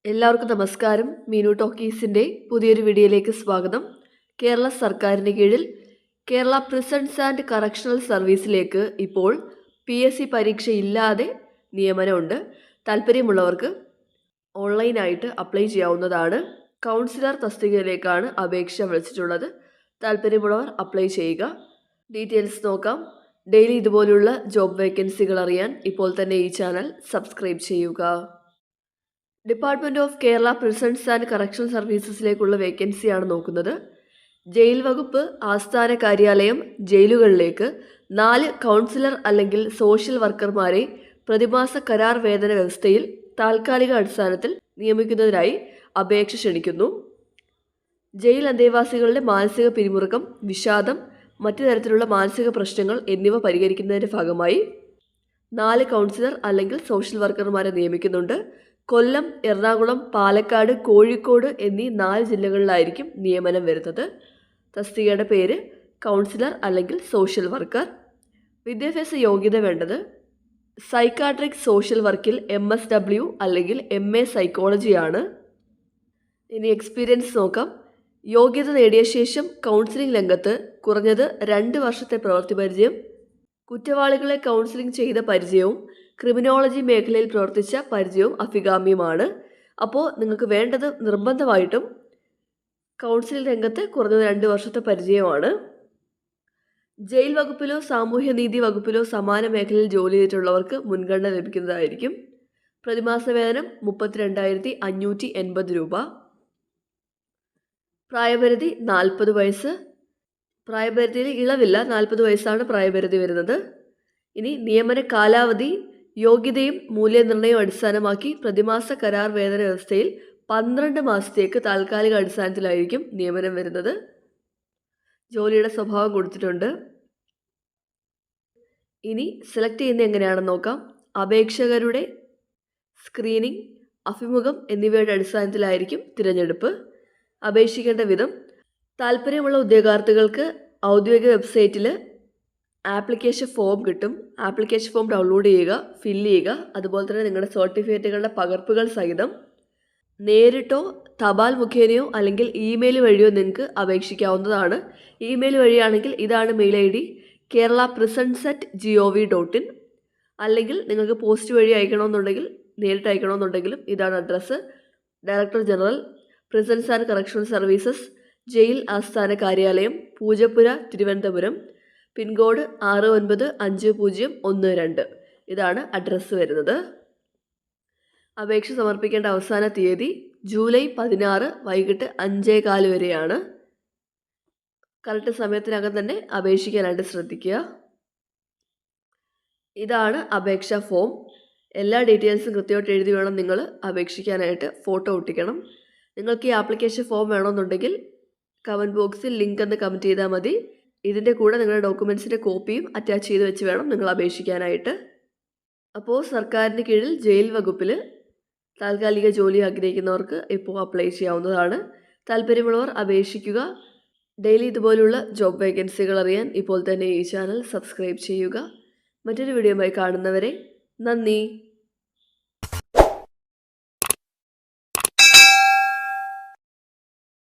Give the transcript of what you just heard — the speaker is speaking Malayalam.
എല്ലാവർക്കും നമസ്കാരം. മീനു ടോക്കീസിൻ്റെ പുതിയൊരു വീഡിയോയിലേക്ക് സ്വാഗതം. കേരള സർക്കാരിന് കീഴിൽ കേരള പ്രിസൺസ് ആൻഡ് കറക്ഷണൽ സർവീസിലേക്ക് ഇപ്പോൾ PSC പരീക്ഷയില്ലാതെ നിയമനമുണ്ട്. താല്പര്യമുള്ളവർക്ക് ഓൺലൈനായിട്ട് അപ്ലൈ ചെയ്യാവുന്നതാണ്. കൗൺസിലർ തസ്തികയിലേക്കാണ് അപേക്ഷ വിളിച്ചിട്ടുള്ളത്. താല്പര്യമുള്ളവർ അപ്ലൈ ചെയ്യുക. ഡീറ്റെയിൽസ് നോക്കാം. ഡെയിലി ഇതുപോലുള്ള ജോബ് വേക്കൻസികൾ അറിയാൻ ഇപ്പോൾ തന്നെ ഈ ചാനൽ സബ്സ്ക്രൈബ് ചെയ്യുക. Department of Kerala prisons and correction സർവീസസിലേക്കുള്ള വേക്കൻസിയാണ് നോക്കുന്നത്. ജയിൽ വകുപ്പ് ആസ്ഥാന കാര്യാലയം ജയിലുകളിലേക്ക് 4 കൗൺസിലർ അല്ലെങ്കിൽ സോഷ്യൽ വർക്കർമാരെ പ്രതിമാസ കരാർ വേതന വ്യവസ്ഥയിൽ താൽക്കാലിക അടിസ്ഥാനത്തിൽ നിയമിക്കുന്നതിനായി അപേക്ഷ ക്ഷണിക്കുന്നു. ജയിൽ അന്തേവാസികളുടെ മാനസിക പിരിമുറുക്കം, വിഷാദം, മറ്റു തരത്തിലുള്ള മാനസിക പ്രശ്നങ്ങൾ എന്നിവ പരിഹരിക്കുന്നതിൻ്റെ ഭാഗമായി 4 കൗൺസിലർ അല്ലെങ്കിൽ സോഷ്യൽ വർക്കർമാരെ നിയമിക്കുന്നുണ്ട്. കൊല്ലം, എറണാകുളം, പാലക്കാട്, കോഴിക്കോട് എന്നീ 4 ജില്ലകളിലായിരിക്കും നിയമനം വരുന്നത്. തസ്തികയുടെ പേര് കൗൺസിലർ അല്ലെങ്കിൽ സോഷ്യൽ വർക്കർ. വിദ്യാഭ്യാസ യോഗ്യത വേണ്ടത് സൈക്കാട്രിക് സോഷ്യൽ വർക്കിൽ MSW അല്ലെങ്കിൽ MA സൈക്കോളജിയാണ്. ഇനി എക്സ്പീരിയൻസ് നോക്കാം. യോഗ്യത നേടിയ ശേഷം കൗൺസിലിംഗ് രംഗത്ത് കുറഞ്ഞത് 2 വർഷത്തെ പ്രവൃത്തി പരിചയം, കുറ്റവാളികളെ കൗൺസിലിംഗ് ചെയ്ത പരിചയവും ക്രിമിനോളജി മേഖലയിൽ പ്രവർത്തിച്ച പരിചയവും അഭികാമ്യമാണ്. അപ്പോൾ നിങ്ങൾക്ക് വേണ്ടത് നിർബന്ധമായിട്ടും കൗൺസിലിംഗ് രംഗത്ത് കുറഞ്ഞത് 2 വർഷത്തെ പരിചയമാണ്. ജയിൽ വകുപ്പിലോ സാമൂഹ്യനീതി വകുപ്പിലോ സമാന മേഖലയിൽ ജോലി ചെയ്തിട്ടുള്ളവർക്ക് മുൻഗണന ലഭിക്കുന്നതായിരിക്കും. പ്രതിമാസ വേതനം 32,580 രൂപ. പ്രായപരിധി 40 വയസ്സ്. പ്രായപരിധിയിൽ ഇളവില്ല, 40 വയസ്സാണ് പ്രായപരിധി വരുന്നത്. ഇനി നിയമന കാലാവധി യോഗ്യതയും മൂല്യനിർണ്ണയവും അടിസ്ഥാനമാക്കി പ്രതിമാസ കരാർ വേതന വ്യവസ്ഥയിൽ 12 മാസത്തേക്ക് താൽക്കാലിക അടിസ്ഥാനത്തിലായിരിക്കും നിയമനം വരുന്നത്. ജോലിയുടെ സ്വഭാവം കൊടുത്തിട്ടുണ്ട്. ഇനി സെലക്ട് ചെയ്യുന്നത് എങ്ങനെയാണെന്ന് നോക്കാം. അപേക്ഷകരുടെ സ്ക്രീനിംഗ്, അഭിമുഖം എന്നിവയുടെ അടിസ്ഥാനത്തിലായിരിക്കും തിരഞ്ഞെടുപ്പ്. അപേക്ഷിക്കേണ്ട വിധം: താല്പര്യമുള്ള ഉദ്യോഗാർത്ഥികൾക്ക് ഔദ്യോഗിക വെബ്സൈറ്റിൽ ആപ്ലിക്കേഷൻ ഫോം കിട്ടും. ആപ്ലിക്കേഷൻ ഫോം ഡൗൺലോഡ് ചെയ്യുക, ഫില്ല് ചെയ്യുക. അതുപോലെ തന്നെ നിങ്ങളുടെ സർട്ടിഫിക്കറ്റുകളുടെ പകർപ്പുകൾ സഹിതം നേരിട്ടോ തപാൽ മുഖേനയോ അല്ലെങ്കിൽ ഇമെയിൽ വഴിയോ നിങ്ങൾക്ക് അപേക്ഷിക്കാവുന്നതാണ്. ഇമെയിൽ വഴിയാണെങ്കിൽ ഇതാണ് മെയിൽ ID kerala.prisons@gov.in. അല്ലെങ്കിൽ നിങ്ങൾക്ക് പോസ്റ്റ് വഴി അയക്കണമെന്നുണ്ടെങ്കിൽ, നേരിട്ട് അയക്കണമെന്നുണ്ടെങ്കിലും ഇതാണ് address: director general, prisons and correctional services, jail ആസ്ഥാന കാര്യാലയം, പൂജപ്പുര, തിരുവനന്തപുരം. പിൻകോഡ് 695012. ഇതാണ് അഡ്രസ്സ് വരുന്നത്. അപേക്ഷ സമർപ്പിക്കേണ്ട അവസാന തീയതി ജൂലൈ 16 വൈകിട്ട് 5:15 വരെയാണ്. കറക്റ്റ് സമയത്തിനകം തന്നെ അപേക്ഷിക്കാനായിട്ട് ശ്രദ്ധിക്കുക. ഇതാണ് അപേക്ഷാ ഫോം. എല്ലാ ഡീറ്റെയിൽസും കൃത്യമായിട്ട് എഴുതി വേണം നിങ്ങൾ അപേക്ഷിക്കാനായിട്ട്. ഫോട്ടോ ഒട്ടിക്കണം. നിങ്ങൾക്ക് ഈ ആപ്ലിക്കേഷൻ ഫോം വേണമെന്നുണ്ടെങ്കിൽ കമൻറ്റ് ബോക്സിൽ ലിങ്ക് എന്ന് കമൻറ്റ് ചെയ്താൽ മതി. ഇതിൻ്റെ കൂടെ നിങ്ങളുടെ ഡോക്യുമെൻറ്റ്സിൻ്റെ കോപ്പിയും അറ്റാച്ച് ചെയ്ത് വെച്ച് വേണം നിങ്ങൾ അപേക്ഷിക്കാനായിട്ട്. അപ്പോൾ സർക്കാരിന് കീഴിൽ ജയിൽ വകുപ്പിൽ താൽക്കാലിക ജോലി ആഗ്രഹിക്കുന്നവർക്ക് ഇപ്പോൾ അപ്ലൈ ചെയ്യാവുന്നതാണ്. താല്പര്യമുള്ളവർ അപേക്ഷിക്കുക. ഡെയിലി ഇതുപോലുള്ള ജോബ് വേക്കൻസികൾ അറിയാൻ ഇപ്പോൾ തന്നെ ഈ ചാനൽ സബ്സ്ക്രൈബ് ചെയ്യുക. മറ്റൊരു വീഡിയോയുമായി കാണുന്നവരെ നന്ദി.